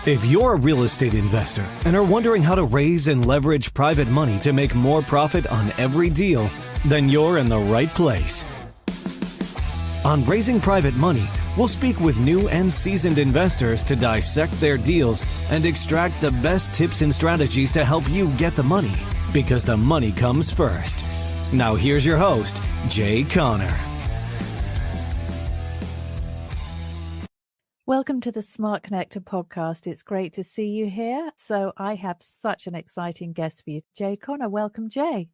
If you're a real estate investor and are wondering how to raise and leverage private money to make more profit on every deal, then you're in the right place. On Raising Private Money, we'll speak with new and seasoned investors to dissect their deals and extract the best tips and strategies to help you get the money, because the money comes first. Now here's your host, Jay Conner. Welcome to the Smart Connector podcast. It's great to see you here. So I have such an exciting guest for you, Jay Conner. Welcome, Jay.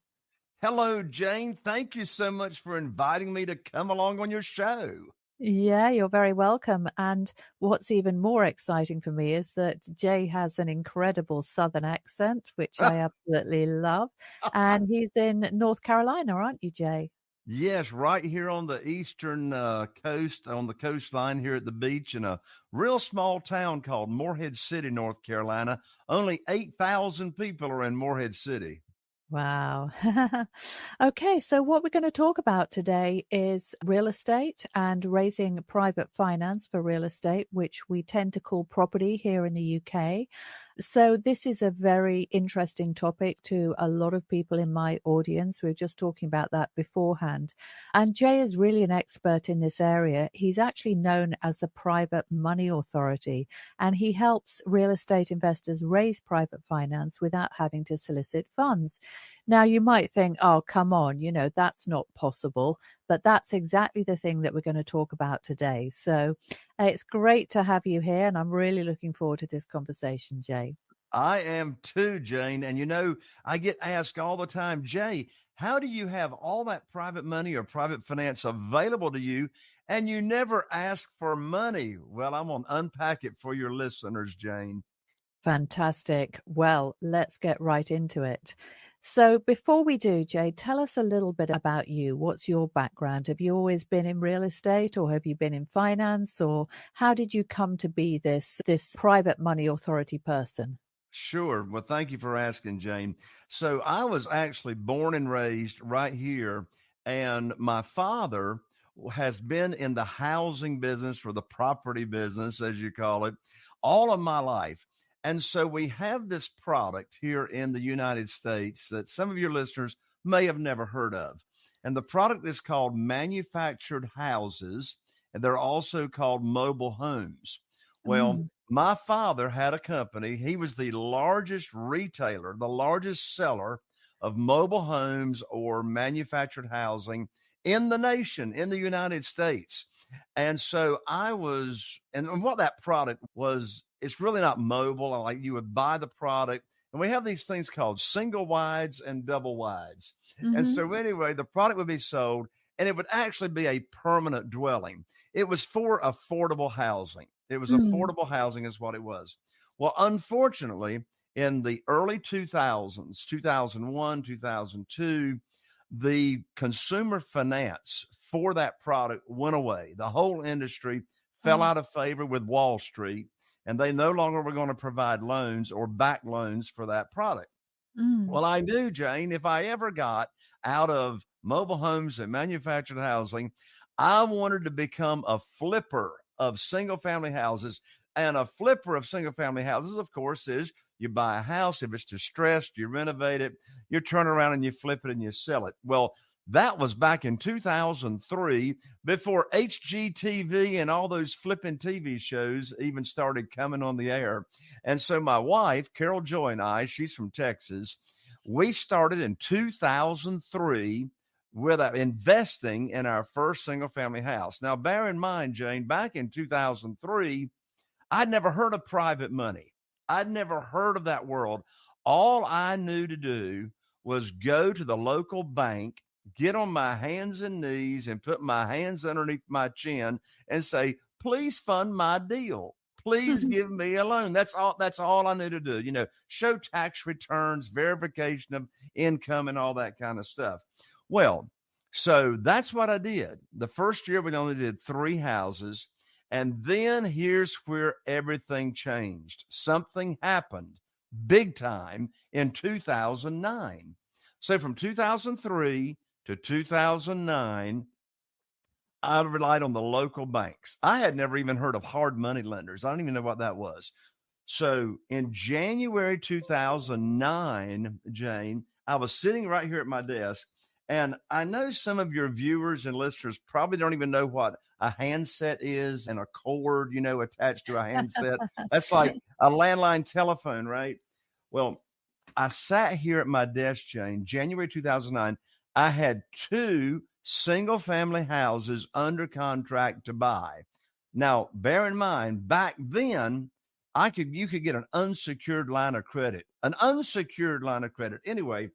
Hello, Jane. Thank you so much for inviting me to come along on your show. Yeah, you're very welcome. And what's even more exciting for me is that Jay has an incredible Southern accent, which I absolutely love. And he's in North Carolina, aren't you, Jay? Yes, right here on the eastern coast, on the coastline here at the beach in a real small town called Morehead City, North Carolina. Only 8,000 people are in Morehead City. Wow. Okay, so what we're going to talk about today is real estate and raising private finance for real estate, which we tend to call property here in the UK. So this is a very interesting topic to a lot of people in my audience. We were just talking about that beforehand. And Jay is really an expert in this area. He's actually known as the private money authority, and he helps real estate investors raise private finance without having to solicit funds. Now, you might think, oh, come on, that's not possible. But that's exactly the thing that we're going to talk about today. So it's great to have you here, and I'm really looking forward to this conversation, Jay. I am too, Jane. And I get asked all the time, Jay, how do you have all that private money or private finance available to you and you never ask for money? Well, I'm going to unpack it for your listeners, Jane. Fantastic. Well, let's get right into it. So before we do, Jay, tell us a little bit about you. What's your background? Have you always been in real estate, or have you been in finance, or how did you come to be this private money authority person? Sure. Well, thank you for asking, Jane. So I was actually born and raised right here, and my father has been in the housing business, or the property business, as you call it, all of my life. And so we have this product here in the United States that some of your listeners may have never heard of. And the product is called manufactured houses, and they're also called mobile homes. Well, my father had a company. He was the largest retailer, the largest seller of mobile homes or manufactured housing in the nation, in the United States. And so and what that product was, it's really not mobile. Like, you would buy the product, and we have these things called single wides and double wides. And so anyway, the product would be sold, and it would actually be a permanent dwelling. It was for affordable housing. It was affordable housing is what it was. Well, unfortunately, in the early 2000s, 2001, 2002, the consumer finance for that product went away. The whole industry fell out of favor with Wall Street, and they no longer were going to provide loans or back loans for that product. Well, I knew, Jane, if I ever got out of mobile homes and manufactured housing, I wanted to become a flipper of single family houses. And a flipper of single family houses, of course, is you buy a house. If it's distressed, you renovate it, you turn around and you flip it and you sell it. Well, that was back in 2003, before HGTV and all those flipping TV shows even started coming on the air. And so my wife, Carol Joy, and I, she's from Texas, we started in 2003 with investing in our first single family house. Now, bear in mind, Jane, back in 2003, I'd never heard of private money. I'd never heard of that world. All I knew to do was go to the local bank, get on my hands and knees and put my hands underneath my chin and say, please fund my deal. Please give me a loan. That's all I knew to do. Show tax returns, verification of income, and all that kind of stuff. Well, so that's what I did. The first year we only did 3 houses. And then here's where everything changed. Something happened big time in 2009. So from 2003 to 2009, I relied on the local banks. I had never even heard of hard money lenders. I don't even know what that was. So in January 2009, Jane, I was sitting right here at my desk, and I know some of your viewers and listeners probably don't even know what a handset is and a cord, attached to a handset. That's like a landline telephone, right? Well, I sat here at my desk, Jane, January 2009. I had two single family houses under contract to buy. Now, bear in mind, back then, you could get an unsecured line of credit, Anyway,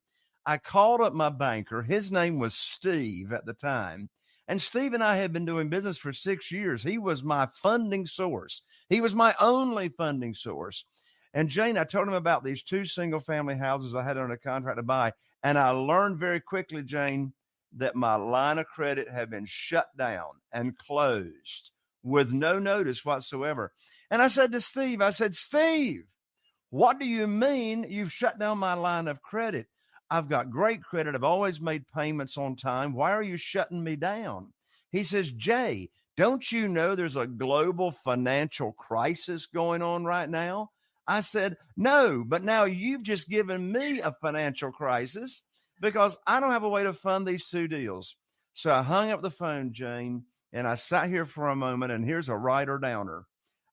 I called up my banker. His name was Steve at the time. And Steve and I had been doing business for 6 years. He was my funding source. He was my only funding source. And Jane, I told him about these two single family houses I had under contract to buy. And I learned very quickly, Jane, that my line of credit had been shut down and closed with no notice whatsoever. And I said to Steve, Steve, what do you mean you've shut down my line of credit? I've got great credit. I've always made payments on time. Why are you shutting me down? He says, Jay, don't you know there's a global financial crisis going on right now? I said, no, but now you've just given me a financial crisis because I don't have a way to fund these two deals. So I hung up the phone, Jane, and I sat here for a moment, and here's a writer downer.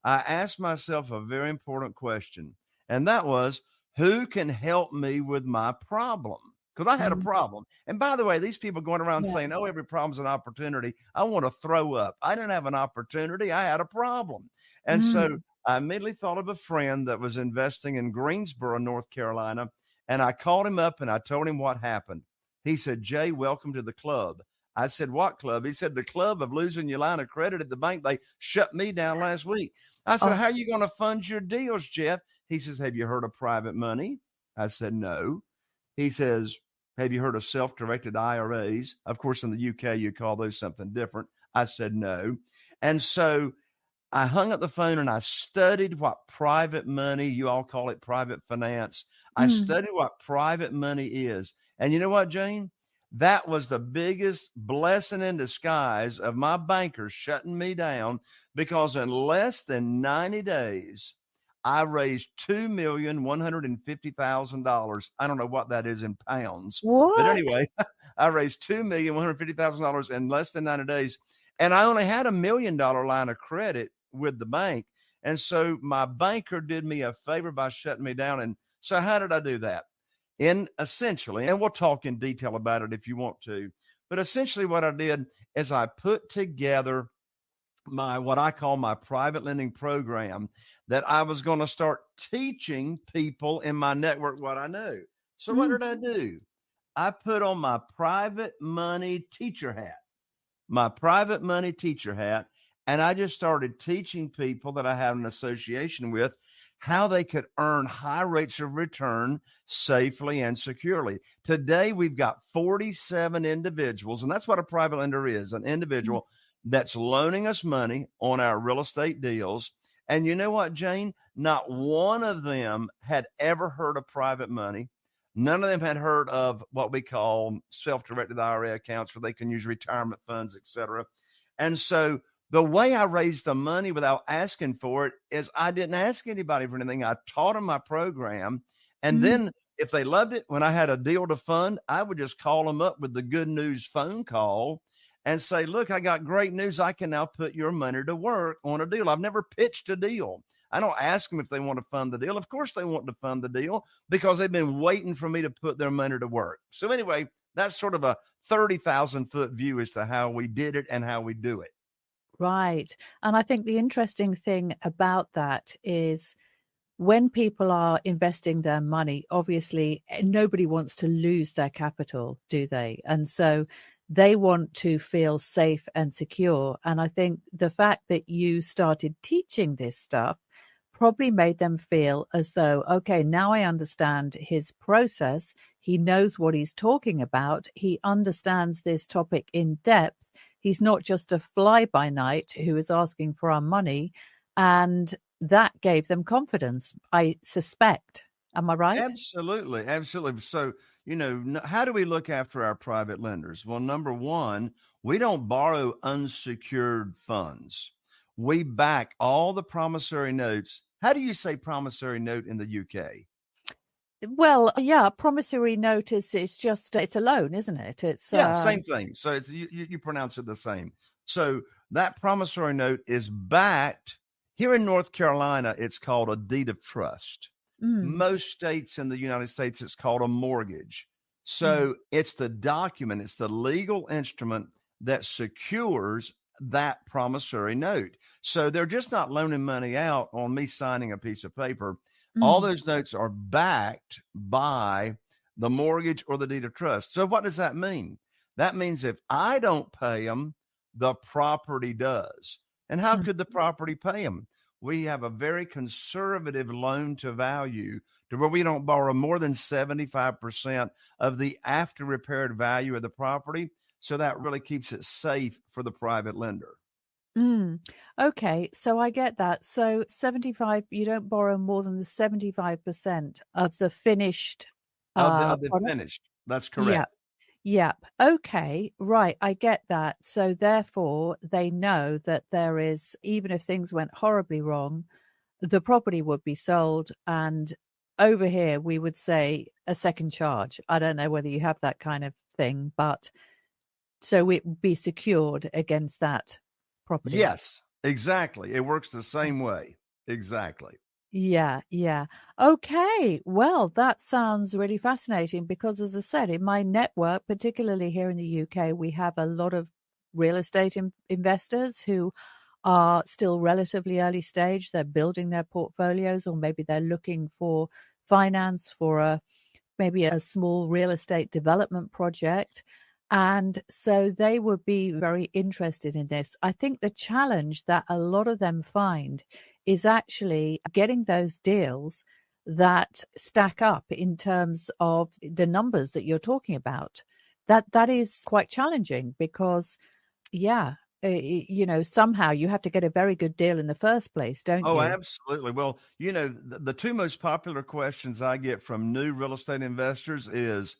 I asked myself a very important question, and that was, who can help me with my problem? Because I had a problem. And by the way, these people going around saying, oh, every problem's an opportunity. I want to throw up. I didn't have an opportunity. I had a problem. And so I immediately thought of a friend that was investing in Greensboro, North Carolina. And I called him up and I told him what happened. He said, Jay, welcome to the club. I said, what club? He said, the club of losing your line of credit at the bank. They shut me down last week. I said, how are you going to fund your deals, Jeff? He says, have you heard of private money? I said, no. He says, have you heard of self-directed IRAs? Of course, in the UK, you call those something different. I said, no. And so I hung up the phone and I studied what private money, you all call it private finance. I studied what private money is. And you know what, Jane? That was the biggest blessing in disguise of my bankers shutting me down, because in less than 90 days, I raised $2,150,000. I don't know what that is in pounds. What? But anyway, I raised $2,150,000 in less than 90 days. And I only had $1 million line of credit with the bank. And so my banker did me a favor by shutting me down. And so how did I do that? Essentially, and we'll talk in detail about it if you want to, but essentially what I did is I put together what I call my private lending program, that I was going to start teaching people in my network what I know. So what did I do? I put on my private money teacher hat, and I just started teaching people that I had an association with how they could earn high rates of return safely and securely. Today, we've got 47 individuals, and that's what a private lender is, an individual that's loaning us money on our real estate deals. And you know what, Jane? Not one of them had ever heard of private money. None of them had heard of what we call self-directed IRA accounts where they can use retirement funds, et cetera. And so the way I raised the money without asking for it is I didn't ask anybody for anything. I taught them my program. And then if they loved it, when I had a deal to fund, I would just call them up with the good news phone call and say, look, I got great news. I can now put your money to work on a deal. I've never pitched a deal. I don't ask them if they want to fund the deal. Of course they want to fund the deal because they've been waiting for me to put their money to work. So anyway, that's sort of a 30,000 foot view as to how we did it and how we do it. Right. And I think the interesting thing about that is when people are investing their money, obviously nobody wants to lose their capital, do they? And so they want to feel safe and secure. And I think the fact that you started teaching this stuff probably made them feel as though, okay, now I understand his process. He knows what he's talking about. He understands this topic in depth. He's not just a fly-by-night who is asking for our money. And that gave them confidence, I suspect. Am I right? Absolutely. Absolutely. So, how do we look after our private lenders? Well, number one, we don't borrow unsecured funds. We back all the promissory notes How do you say promissory note in the UK? Well, yeah, promissory note is just it's a loan, isn't it? It's Yeah, same thing. So it's you pronounce it the same. So that promissory note is backed. Here in North Carolina, it's called a deed of trust. mm, Most states in the United States, it's called a mortgage. mm, So it's the document, it's the legal instrument that secures that promissory note. So they're just not loaning money out on me signing a piece of paper. All mm, those notes are backed by the mortgage or the deed of trust. So what does that mean? That means if I don't pay them, the property does. And how mm. could the property pay them? We have a very conservative loan to value to where we don't borrow more than 75% of the after repaired value of the property. So that really keeps it safe for the private lender. Mm. Okay, so I get that. So 75, you don't borrow more than the 75% of the finished Of the product? finished. That's Yeah. correct. Yep. Okay. Right. I get that. So therefore, they know that there is, even if things went horribly wrong, the property would be sold. And over here, we would say a second charge. I don't know whether you have that kind of thing, but so it would be secured against that property. Yes, exactly. It works the same way. Exactly. Yeah, yeah. Okay. Well, that sounds really fascinating because, as I said, in my network, particularly here in the UK, we have a lot of real estate investors who are still relatively early stage. They're building their portfolios, or maybe they're looking for finance for maybe a small real estate development project. And so they would be very interested in this. I think the challenge that a lot of them find is actually getting those deals that stack up in terms of the numbers that you're talking about. That is quite challenging because, yeah, somehow you have to get a very good deal in the first place, don't Oh, you? absolutely. Well, the two most popular questions I get from new real estate investors is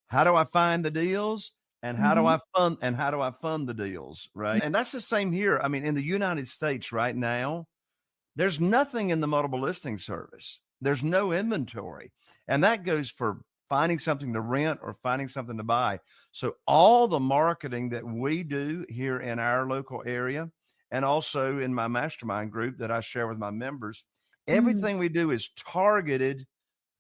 how do I find the deals and Hmm. how do I fund the deals, right? And that's the same here. I mean, in the United States right now, there's nothing in the multiple listing service. There's no inventory. And that goes for finding something to rent or finding something to buy. So all the marketing that we do here in our local area and also in my mastermind group that I share with my members, Mm. everything we do is targeted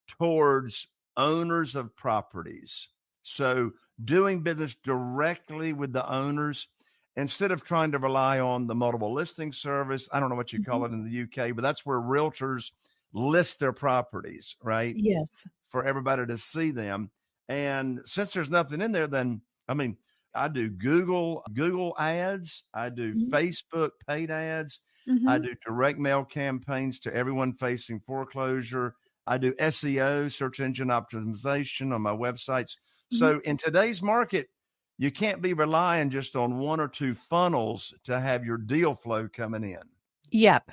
towards owners of properties. So doing business directly with the owners instead of trying to rely on the multiple listing service. I don't know what you Hmm. call it in the UK, but that's where realtors list their properties, right? Yes. For everybody to see them. And since there's nothing in there, then I mean, I do Google ads, I do Facebook paid ads, I Mm-hmm. do direct mail campaigns to everyone facing foreclosure. I do SEO, search engine optimization on my websites. Hmm. So in today's market, you can't be relying just on one or two funnels to have your deal flow coming in. Yep.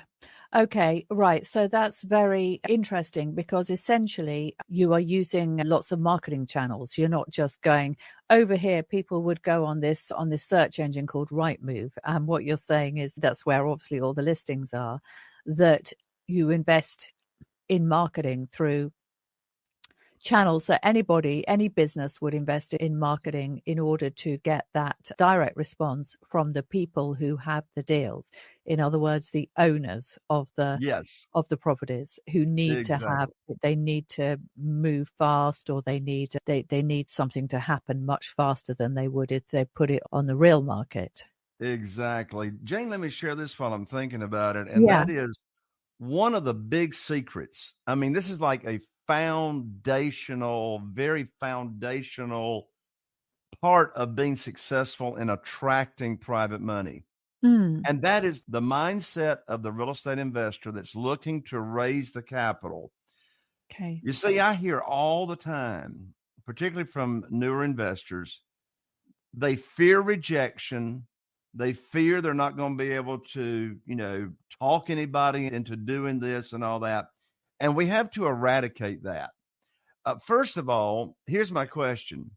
Okay, right. So that's very interesting because essentially you are using lots of marketing channels. You're not just going over here. People would go on this search engine called Rightmove, and what you're saying is that's where obviously all the listings are. That you invest in marketing through channels that any business would invest in marketing in order to get that direct response from the people who have the deals. In other words, the owners Yes, of the properties who need to have exactly. they need to move fast, or they need something to happen much faster than they would if they put it on the real market. Exactly. Jane, let me share this while I'm thinking about it. And Yeah. that is one of the big secrets. I mean, this is like a very foundational part of being successful in attracting private money. Mm. And that is the mindset of the real estate investor that's looking to raise the capital. Okay. You see, I hear all the time, particularly from newer investors, they fear rejection. They fear they're not going to be able to, talk anybody into doing this and all that. And we have to eradicate that. First of all, here's my question.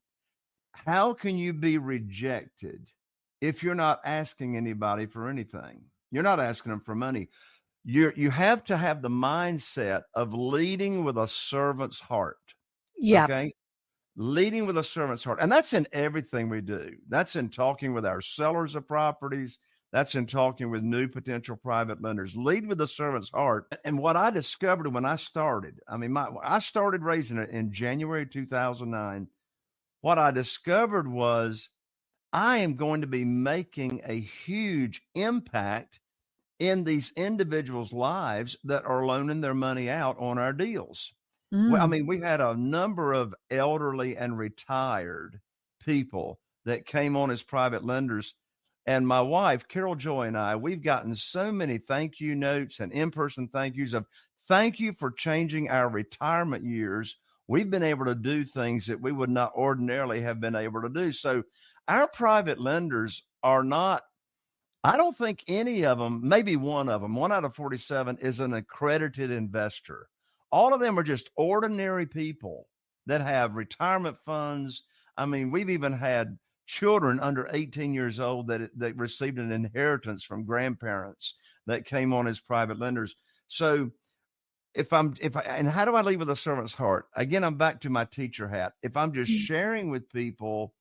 How can you be rejected if you're not asking anybody for anything? You're not asking them for money. you have to have the mindset of leading with a servant's heart. Yeah. Okay. Leading with a servant's heart. And that's in everything we do. That's in talking with our sellers of properties. That's in talking with new potential private lenders. Lead with the servant's heart. And what I discovered when I started, I started raising it in January 2009. What I discovered was I am going to be making a huge impact in these individuals' lives that are loaning their money out on our deals. Well, Mm. we had a number of elderly and retired people that came on as private lenders. And my wife, Carol Joy, and I, we've gotten so many thank you notes and in-person thank yous of thank you for changing our retirement years. We've been able to do things that we would not ordinarily have been able to do. So our private lenders are not, I don't think any of them, maybe one of them, one out of 47 is an accredited investor. All of them are just ordinary people that have retirement funds. We've even had children under 18 years old that received an inheritance from grandparents that came on as private lenders. So and how do I lead with a servant's heart? Again, I'm back to my teacher hat. If I'm just sharing with people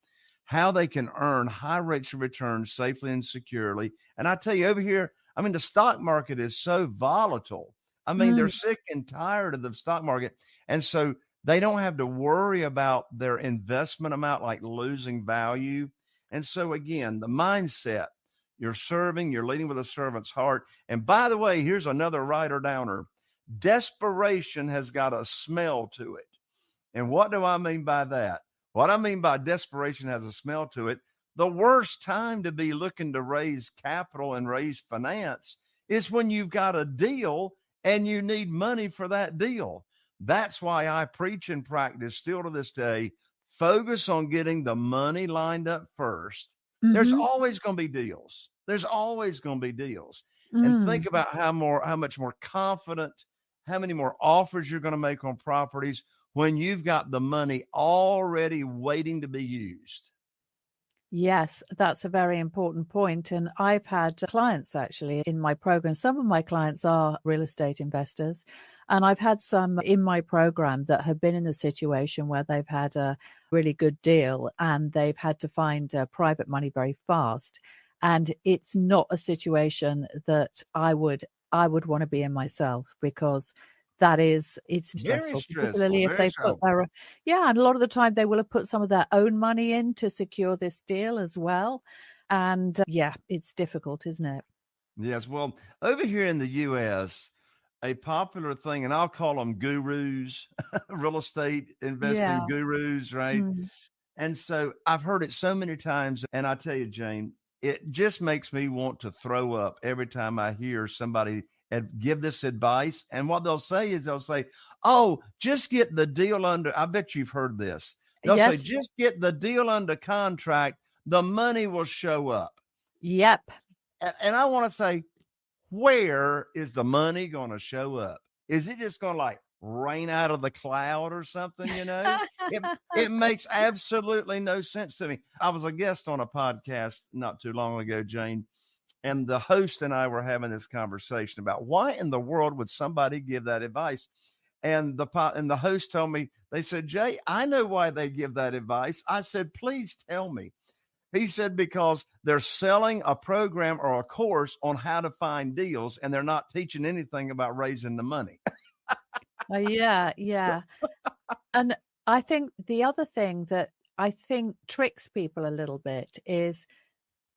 how they can earn high rates of return safely and securely. And I tell you over here, the stock market is so volatile. They're Mm. sick and tired of the stock market. And so they don't have to worry about their investment amount like losing value. And so again, the mindset, you're serving, you're leading with a servant's heart. And by the way, here's another writer downer. Desperation has got a smell to it. And what do I mean by that? What I mean by desperation has a smell to it. The worst time to be looking to raise capital and raise finance is when you've got a deal and you need money for that deal. That's why I preach and practice still to this day. Focus on getting the money lined up first. There's Mm-hmm. always going to be deals. There's always going to be deals. And Mm. think about how much more confident, how many more offers you're going to make on properties when you've got the money already waiting to be used. Yes, that's a very important point. And I've had clients actually in my program. Some of my clients are real estate investors. And I've had some in my program that have been in the situation where they've had a really good deal and they've had to find private money very fast. And it's not a situation that I would want to be in myself, because it's Very stressful, stressful, particularly if very they put stressful. their yeah, and a lot of the time they will have put some of their own money in to secure this deal as well. And yeah, it's difficult, isn't it? Yes. Well, over here in the U.S., a popular thing, and I'll call them gurus, real estate Yeah. investing gurus, right? Mm. And so I've heard it so many times. And I tell you, Jane, it just makes me want to throw up every time I hear somebody give this advice. And what they'll say is they'll say, oh, just get the deal under. I bet you've heard this. They'll say, Yes. just get the deal under contract. The money will show up. Yep. And I want to say, where is the money going to show up? Is it just going to like rain out of the cloud or something? It makes absolutely no sense to me. I was a guest on a podcast not too long ago, Jane, and the host and I were having this conversation about why in the world would somebody give that advice? And the host told me, they said, Jay, I know why they give that advice. I said, please tell me. He said, because they're selling a program or a course on how to find deals, and they're not teaching anything about raising the money. Yeah, yeah. And I think the other thing that I think tricks people a little bit is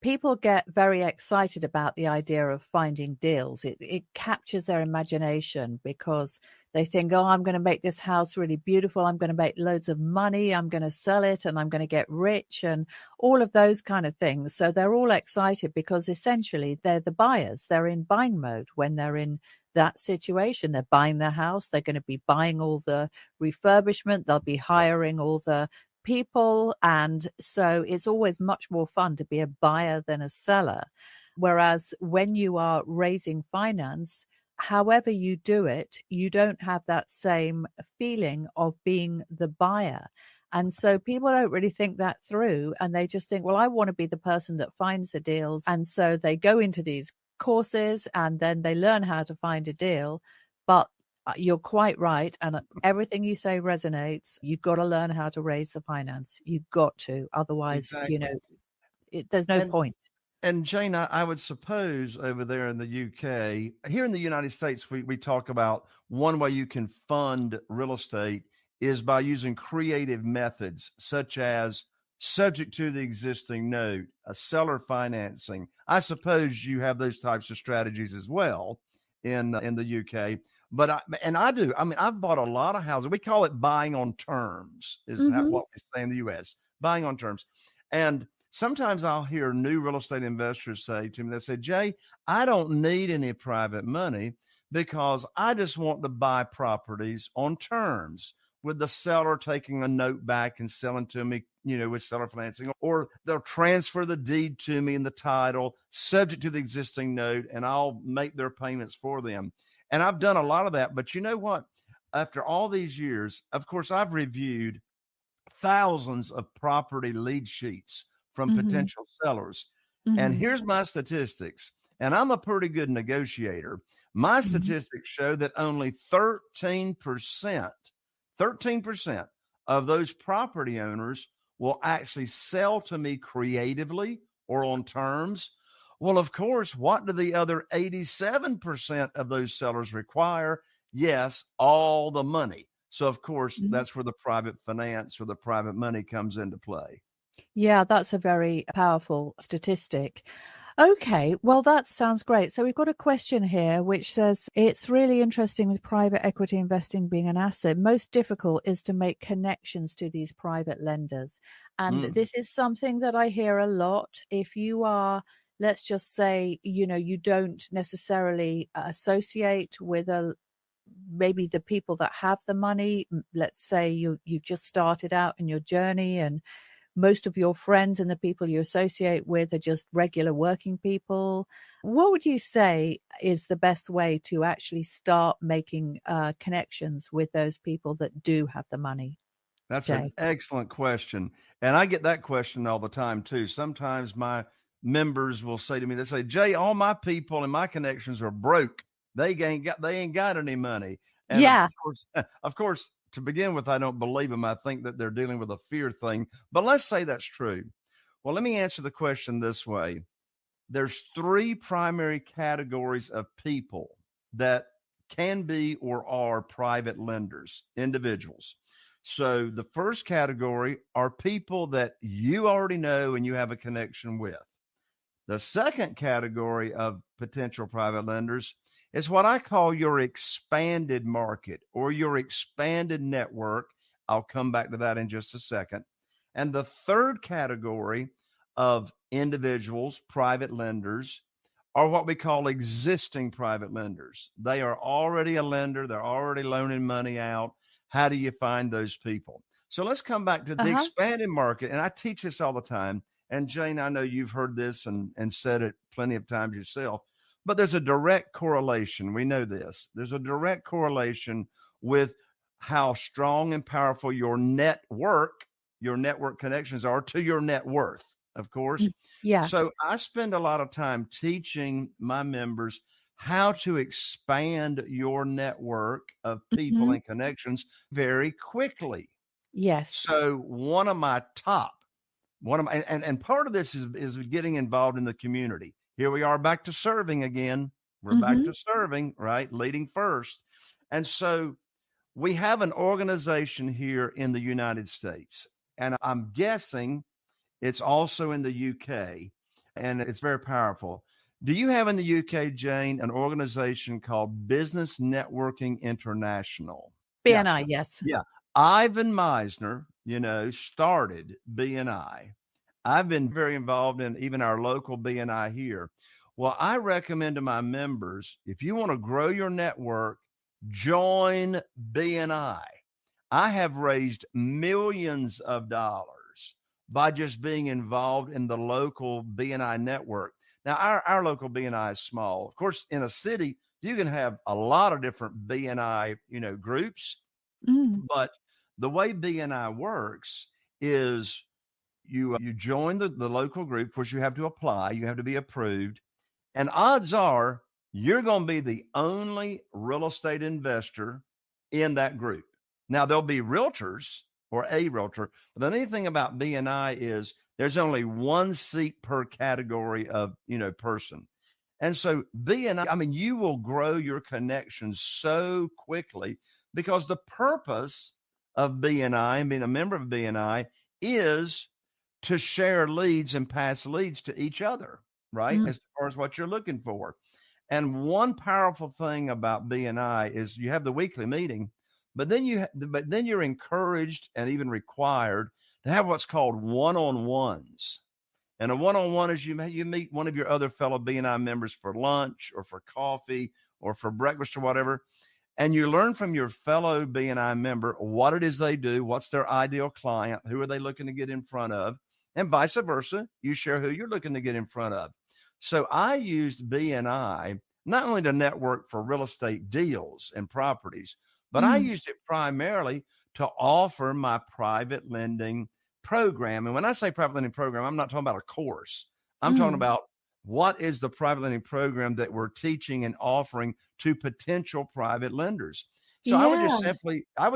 people get very excited about the idea of finding deals. It captures their imagination because they think, oh, I'm going to make this house really beautiful. I'm going to make loads of money. I'm going to sell it and I'm going to get rich and all of those kind of things. So they're all excited because essentially they're the buyers. They're in buying mode when they're in that situation. They're buying their house. They're going to be buying all the refurbishment. They'll be hiring all the people. And so it's always much more fun to be a buyer than a seller. Whereas when you are raising finance, however you do it, you don't have that same feeling of being the buyer. And so people don't really think that through. And they just think, well, I want to be the person that finds the deals. And so they go into these courses and then they learn how to find a deal. But you're quite right. And everything you say resonates. You've got to learn how to raise the finance. You've got to. Otherwise, Exactly. there's no And point. And Jane, I would suppose over there in the UK, here in the United States, we talk about one way you can fund real estate is by using creative methods such as subject to the existing note, a seller financing. I suppose you have those types of strategies as well in the UK. But I do. I mean, I've bought a lot of houses. We call it buying on terms, is Hmm. what we say in the US, buying on terms. And sometimes I'll hear new real estate investors say to me, they say, Jay, I don't need any private money because I just want to buy properties on terms with the seller taking a note back and selling to me, with seller financing, or they'll transfer the deed to me in the title subject to the existing note and I'll make their payments for them. And I've done a lot of that. But you know what? After all these years, of course, I've reviewed thousands of property lead sheets from Hmm. potential sellers. And Hmm. here's my statistics. And I'm a pretty good negotiator. My Hmm. statistics show that only 13% of those property owners will actually sell to me creatively or on terms. Well, of course, what do the other 87% of those sellers require? Yes, all the money. So, of course, that's where the private finance or the private money comes into play. Yeah, that's a very powerful statistic. Okay, well, that sounds great. So we've got a question here which says it's really interesting with private equity investing being an asset. Most difficult is to make connections to these private lenders. And Mm, this is something that I hear a lot. If you are, let's just say, you don't necessarily associate with maybe the people that have the money. Let's say you just started out in your journey and most of your friends and the people you associate with are just regular working people. What would you say is the best way to actually start making connections with those people that do have the money, that's an Jay? excellent question. And I get that question all the time too. Sometimes my members will say to me, they say, Jay, all my people and my connections are broke. They ain't got any money. And of Yeah. course, of course, to begin with, I don't believe them. I think that they're dealing with a fear thing. But let's say that's true. Well, let me answer the question this way. There's three primary categories of people that can be or are private lenders, individuals. So the first category are people that you already know and you have a connection with. The second category of potential private lenders is what I call your expanded market or your expanded network. I'll come back to that in just a second. And the third category of individuals, private lenders, are what we call existing private lenders. They are already a lender, they're already loaning money out. How do you find those people? So let's come back to the Uh-huh. expanded market. And I teach this all the time. And Jane, I know you've heard this and said it plenty of times yourself, but there's a direct correlation. We know this. There's a direct correlation with how strong and powerful your network connections are to your net worth, of course. Yeah. So I spend a lot of time teaching my members how to expand your network of people Hmm. and connections very quickly. Yes. So one of my and part of this is getting involved in the community. Here we are back to serving again. We're back Hmm. to serving, right? Leading first. And so we have an organization here in the United States, and I'm guessing it's also in the UK, and it's very powerful. Do you have in the UK, Jane, an organization called Business Networking International? Yeah, BNI, yes. yeah. Ivan Meisner, started BNI. I've been very involved in even our local BNI here. Well, I recommend to my members, if you want to grow your network, join BNI. I have raised millions of dollars by just being involved in the local BNI network. Now, our local BNI is small. Of course, in a city, you can have a lot of different BNI, groups, Mm. but the way BNI works is you join the local group. Of course, you have to apply, you have to be approved, And odds are you're going to be the only real estate investor in that group. Now, there'll be realtors or a realtor, but the neat thing about BNI is there's only one seat per category of, person. And so BNI, I mean, you will grow your connections so quickly because the purpose of BNI and being a member of BNI is to share leads and pass leads to each other, right? Mm. As far as what you're looking for. And one powerful thing about BNI is you have the weekly meeting, but then you're encouraged and even required to have what's called one-on-ones. And a one-on-one is you meet one of your other fellow BNI members for lunch or for coffee or for breakfast or whatever. And you learn from your fellow BNI member what it is they do, what's their ideal client, who are they looking to get in front of, and vice versa. You share who you're looking to get in front of. So I used BNI not only to network for real estate deals and properties, but I Mm. used it primarily to offer my private lending program. And when I say private lending program, I'm not talking about a course. I'm talking Mm. about what is the private lending program that we're teaching and offering to potential private lenders. So I would Yeah.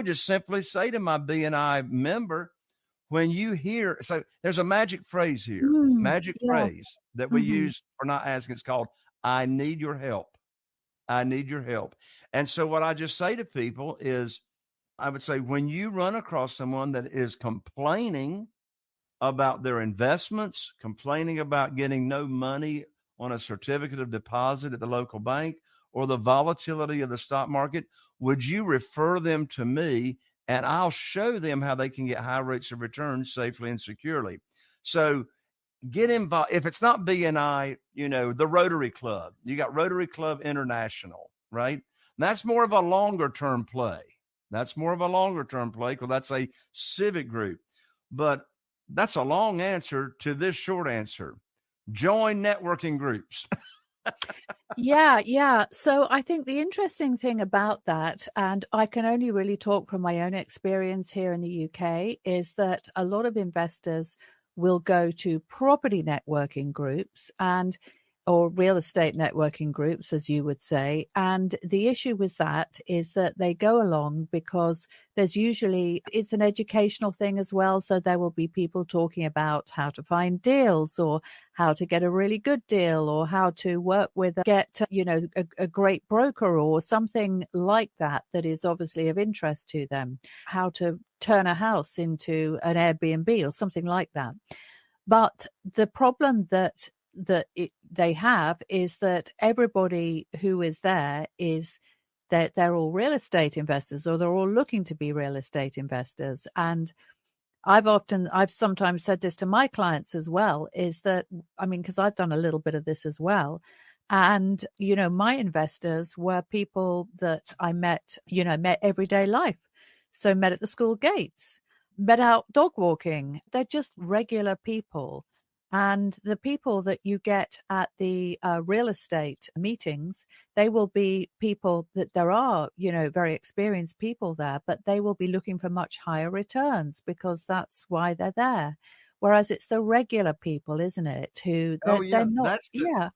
just simply say to my BNI member, when you hear, so there's a magic phrase here, Mm. magic Yeah. phrase that we Mhm. use for not asking. It's called, I need your help. I need your help. And so what I just say to people is, I would say, when you run across someone that is complaining about their investments, complaining about getting no money on a certificate of deposit at the local bank or the volatility of the stock market, would you refer them to me and I'll show them how they can get high rates of return safely and securely? So get involved. If it's not BNI, the Rotary Club, you got Rotary Club International, right? That's more of a longer term play. Because that's a civic group. But that's a long answer to this short answer. Join networking groups. Yeah, yeah. So I think the interesting thing about that, and I can only really talk from my own experience here in the UK, is that a lot of investors will go to property networking groups or real estate networking groups, as you would say. And the issue with that is that they go along because it's an educational thing as well. So there will be people talking about how to find deals or how to get a really good deal or how to work with, a great broker or something like that is obviously of interest to them, how to turn a house into an Airbnb or something like that. But the problem they have is that everybody who is there is that they're all real estate investors or they're all looking to be real estate investors. And I've sometimes said this to my clients as well, is that, I mean, because I've done a little bit of this as well. And, my investors were people that I met everyday life. So met at the school gates, met out dog walking. They're just regular people. And the people that you get at the real estate meetings, they will be people that there are, very experienced people there, but they will be looking for much higher returns because that's why they're there. Whereas it's the regular people, isn't it, who Oh they're yeah, not. Yeah,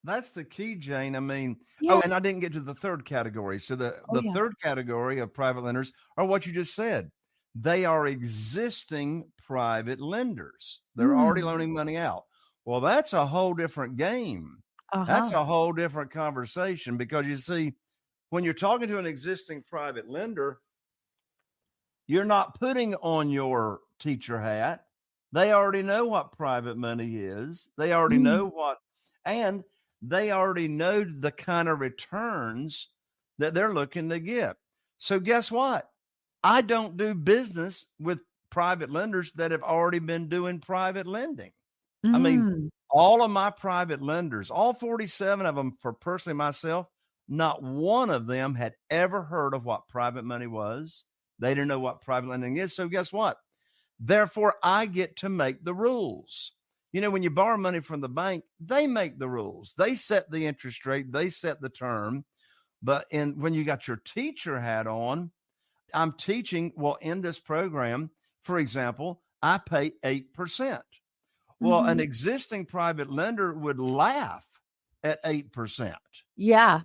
that's the key, Jane. I mean, yeah, and I didn't get to the third category. So oh the yeah. third category of private lenders are what you just said. They are existing private lenders. They're already Mm, loaning money out. Well, that's a whole different game. That's uh-huh. a whole different conversation because you see, when you're talking to an existing private lender, you're not putting on your teacher hat. They already know what private money is. They already Mm, know and they already know the kind of returns that they're looking to get. So guess what? I don't do business with private lenders that have already been doing private lending. I mean, mm, all of my private lenders, all 47 of them for personally myself, not one of them had ever heard of what private money was. They didn't know what private lending is. So guess what? Therefore, I get to make the rules. When you borrow money from the bank, they make the rules. They set the interest rate, they set the term. But when you got your teacher hat on, I'm teaching, well, in this program, for example, I pay 8%. Well, an mhm, existing private lender would laugh at 8%. Yeah.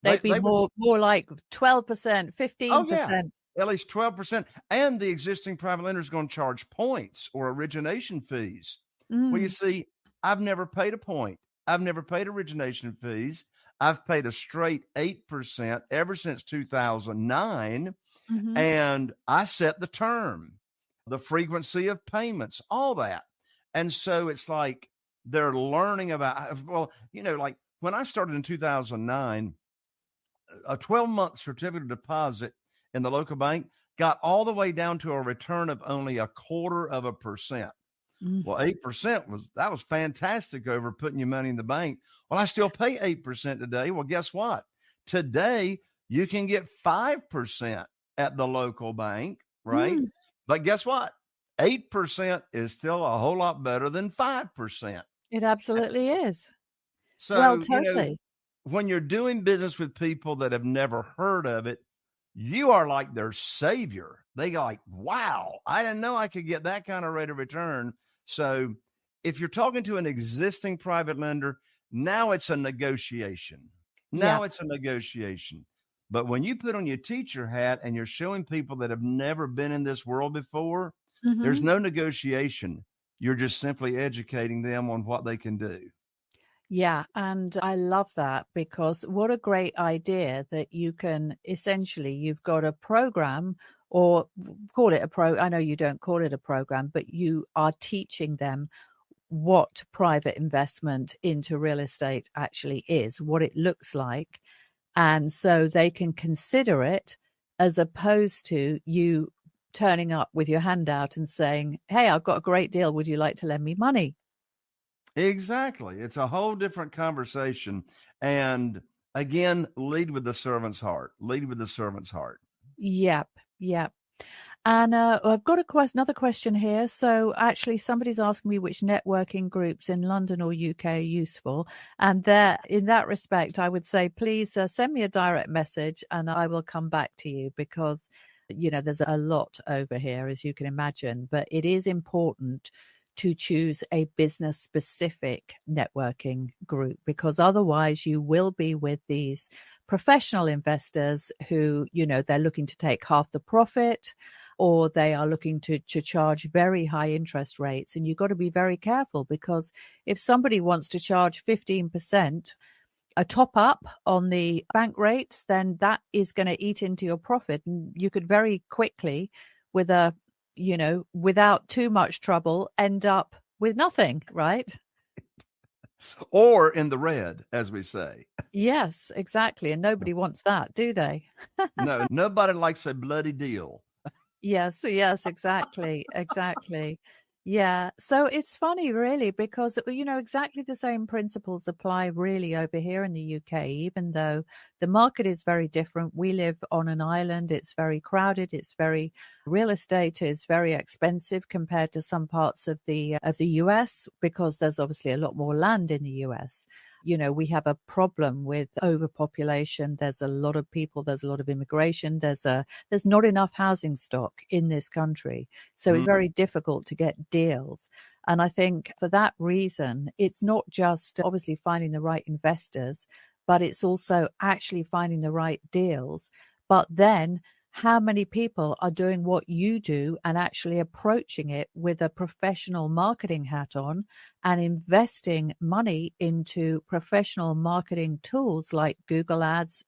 They'd be They would, more like 12%, oh yeah, 15%. at least 12%. And the existing private lender is going to charge points or origination fees. Well, you Mm. see, I've never paid a point. I've never paid origination fees. I've paid a straight 8% ever since 2009. Mhm. And I set the term, the frequency of payments, all that. And so it's like they're learning about, well, like when I started in 2009, a 12-month certificate of deposit in the local bank got all the way down to a return of only 1/4%. Mm. Well, 8% was fantastic over putting your money in the bank. Well, I still pay 8% today. Well, guess what? Today you can get 5% at the local bank, right? Mm. But guess what? 8% is still a whole lot better than 5%. It absolutely is. Well, So, totally. when you're doing business with people that have never heard of it, you are like their savior. They go like, wow, I didn't know I could get that kind of rate of return. So if you're talking to an existing private lender, now it's a negotiation. Yeah. Now it's a negotiation. But when you put on your teacher hat and you're showing people that have never been in this world before, there's Mhm. no negotiation. You're just simply educating them on what they can do. Yeah, and I love that because what a great idea that you can essentially you've got a program or call it a I know you don't call it a program, but you are teaching them what private investment into real estate actually is, what it looks like. And so they can consider it as opposed to you turning up with your hand out and saying, "Hey, I've got a great deal. Would you like to lend me money?" Exactly. It's a whole different conversation. And again, lead with the servant's heart. Lead with the servant's heart. Yep, yep. And I've got another question here. So actually, somebody's asking me which networking groups in London or UK are useful. And there, in that respect, I would say, please send me a direct message and I will come back to you because, there's a lot over here, as you can imagine. But it is important to choose a business specific networking group because otherwise you will be with these professional investors who, they're looking to take half the profit or they are looking to charge very high interest rates. And you've got to be very careful because if somebody wants to charge 15%, a top up on the bank rates, then that is going to eat into your profit. And you could very quickly, with without too much trouble, end up with nothing, right? Or in the red, as we say. Yes, exactly. And nobody wants that, do they? No, nobody likes a bloody deal. Yes, yes, exactly, exactly. Yeah. So it's funny, really, because, exactly the same principles apply really over here in the UK, even though the market is very different. We live on an island. It's very crowded. Real estate is very expensive compared to some parts of the US because there's obviously a lot more land in the US. We have a problem with overpopulation. There's a lot of people, there's a lot of immigration, there's not enough housing stock in this country. So it's very difficult to get deals. And I think for that reason, it's not just obviously finding the right investors, but it's also actually finding the right deals. But then how many people are doing what you do and actually approaching it with a professional marketing hat on and investing money into professional marketing tools like Google Ads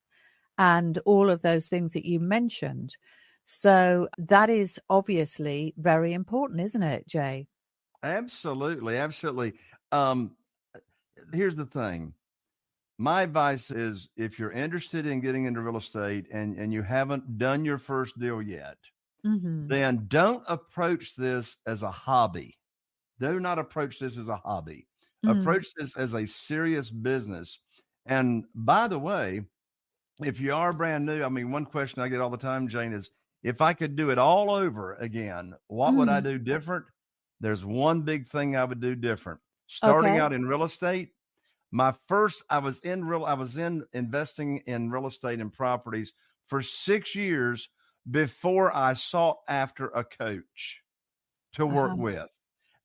and all of those things that you mentioned. So that is obviously very important, isn't it, Jay? Absolutely. Absolutely. Um, Here's the thing. My advice is if you're interested in getting into real estate and you haven't done your first deal yet, Mm-hmm. then don't approach this as a hobby. Do not approach this as a hobby. Mm. Approach this as a serious business. And by the way, if you are brand new, I mean, one question I get all the time, Jane, is if I could do it all over again, what would I Mm. do different? There's one big thing I would do different. Starting Okay. out in real estate, I was in investing in real estate and properties for 6 years before I sought after a coach to work Uh-huh. with.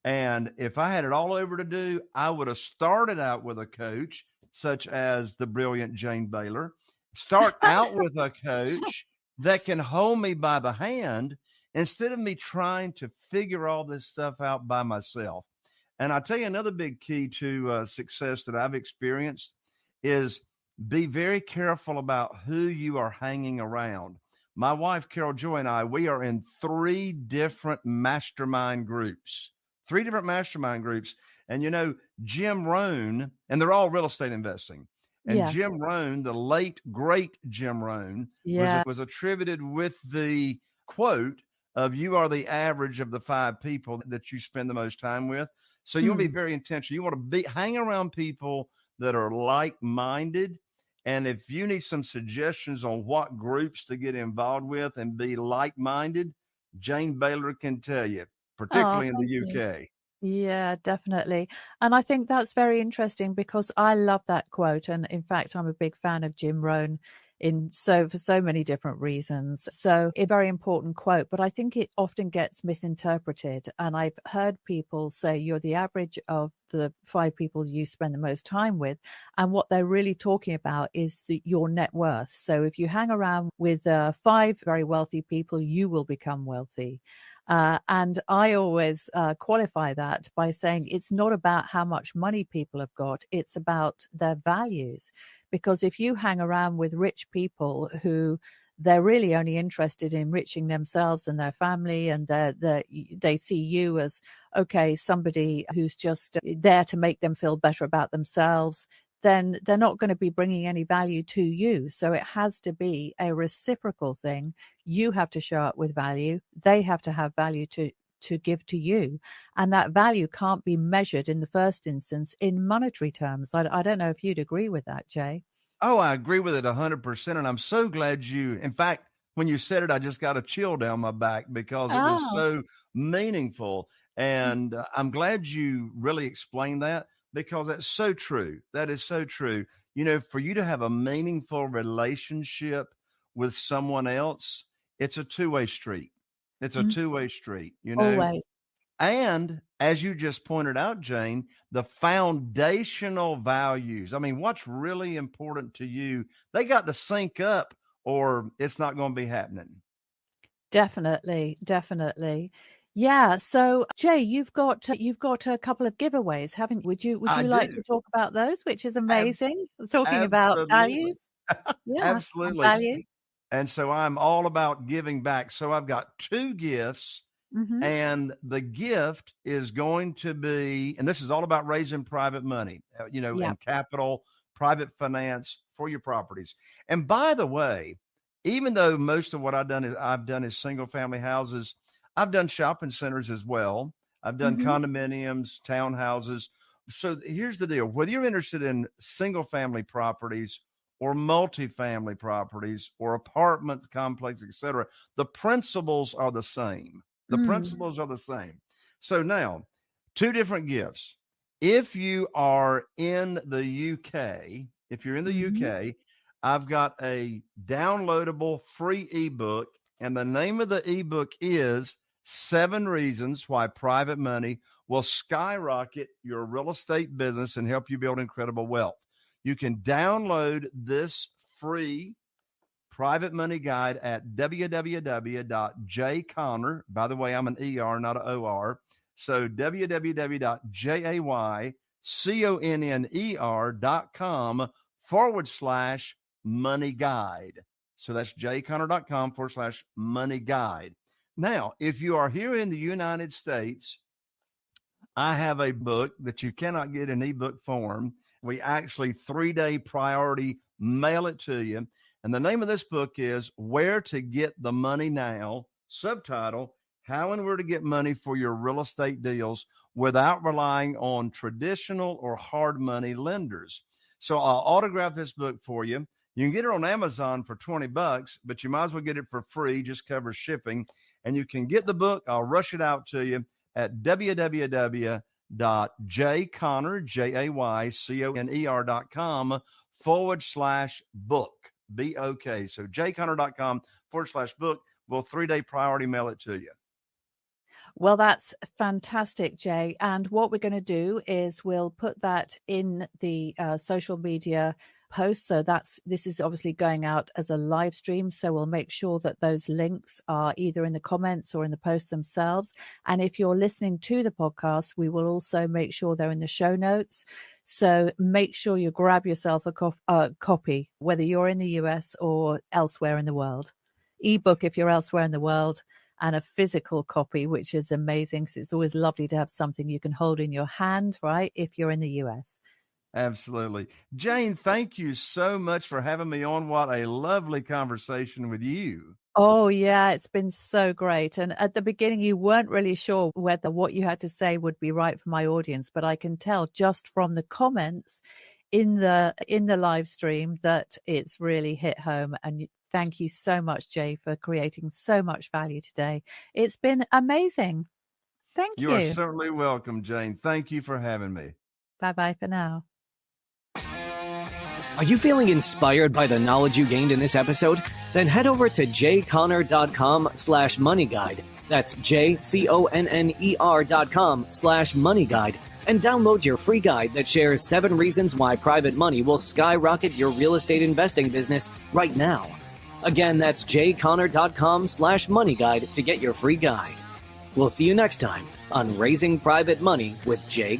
And if I had it all over to do, I would have started out with a coach, such as the brilliant Jane Bayler. Start out with a coach that can hold me by the hand instead of me trying to figure all this stuff out by myself. And I'll tell you another big key to success that I've experienced is be very careful about who you are hanging around. My wife, Carol Joy, and I, we are in three different mastermind groups. Three different mastermind groups. And Jim Rohn, and they're all real estate investing. And Yeah. Jim Rohn, the late, great Jim Rohn, Yeah. was attributed with the quote of you are the average of the five people that you spend the most time with. So you want to be very intentional. You want to hang around people that are like-minded. And if you need some suggestions on what groups to get involved with and be like-minded, Jane Bayler can tell you, Oh, particularly in the thank you. UK. Yeah, definitely. And I think that's very interesting because I love that quote. And in fact, I'm a big fan of Jim Rohn for so many different reasons. So a very important quote, but I think it often gets misinterpreted. And I've heard people say you're the average of the five people you spend the most time with. And what they're really talking about is your net worth. So if you hang around with five very wealthy people, you will become wealthy. And I always qualify that by saying it's not about how much money people have got, it's about their values. Because if you hang around with rich people who they're really only interested in enriching themselves and their family, and they see you as, okay, somebody who's just there to make them feel better about themselves, then they're not going to be bringing any value to you. So it has to be a reciprocal thing. You have to show up with value. They have to have value to give to you. And that value can't be measured in the first instance in monetary terms. I don't know if you'd agree with that, Jay. Oh, I agree with it 100%. And I'm so glad in fact, when you said it, I just got a chill down my back because it was Oh, so meaningful. And I'm glad you really explained that because that's so true. That is so true. For you to have a meaningful relationship with someone else, it's a two-way street. It's a mm, two-way street. always. And as you just pointed out, Jane, the foundational values. I mean, what's really important to you? They got to sync up or it's not going to be happening. Definitely, definitely. Yeah. So, Jay, you've got a couple of giveaways, haven't you? Would you I like do. to talk about those, which is Ab- amazing? Talking about absolutely. values. Yeah, and Absolutely. value. And so I'm all about giving back. So I've got two gifts. Hmm. And the gift is going to be, and this is all about raising private money, Yeah. and capital, private finance for your properties. And by the way, even though most of what I've done is single family houses, I've done shopping centers as well. I've done Hmm. condominiums, townhouses. So here's the deal. Whether you're interested in single family properties or multifamily properties or apartment complex, etc., the principles are the same. The Mm. principles are the same. So now, two different gifts. If you are in the UK, if you're in the Hmm. UK, I've got a downloadable free ebook, and the name of the ebook is 7 Reasons Why Private Money Will Skyrocket Your Real Estate Business and Help You Build Incredible Wealth. You can download this free private money guide at www.jayconner. By the way, I'm an ER, not an OR. So www.jayconner.com/money guide. So that's jayconner.com/money guide. Now, if you are here in the United States, I have a book that you cannot get in ebook form. We actually 3-day priority mail it to you. And the name of this book is Where to Get the Money Now, subtitle, How and Where to Get Money for Your Real Estate Deals Without Relying on Traditional or Hard Money Lenders. So I'll autograph this book for you. You can get it on Amazon for $20, but you might as well get it for free, just covers shipping. And you can get the book. I'll rush it out to you at www.jayconner.com/book. B-O-K. So jayconner.com/book. We'll 3-day priority mail it to you. Well, that's fantastic, Jay. And what we're going to do is we'll put that in the social media post. So this is obviously going out as a live stream. So we'll make sure that those links are either in the comments or in the posts themselves. And if you're listening to the podcast, we will also make sure they're in the show notes. So make sure you grab yourself a copy, whether you're in the US or elsewhere in the world. Ebook if you're elsewhere in the world, and a physical copy, which is amazing because it's always lovely to have something you can hold in your hand, right? If you're in the US. Absolutely. Jane, thank you so much for having me on. What a lovely conversation with you. Oh, yeah, it's been so great. And at the beginning, you weren't really sure whether what you had to say would be right for my audience, but I can tell just from the comments in the live stream that it's really hit home. And thank you so much, Jay, for creating so much value today. It's been amazing. Thank you. You are certainly welcome, Jane. Thank you for having me. Bye-bye for now. Are you feeling inspired by the knowledge you gained in this episode? Then head over to jconner.com/moneyguide. That's jconner.com/moneyguide and download your free guide that shares 7 reasons why private money will skyrocket your real estate investing business right now. Again, that's jconner.com/moneyguide to get your free guide. We'll see you next time on Raising Private Money with Jay.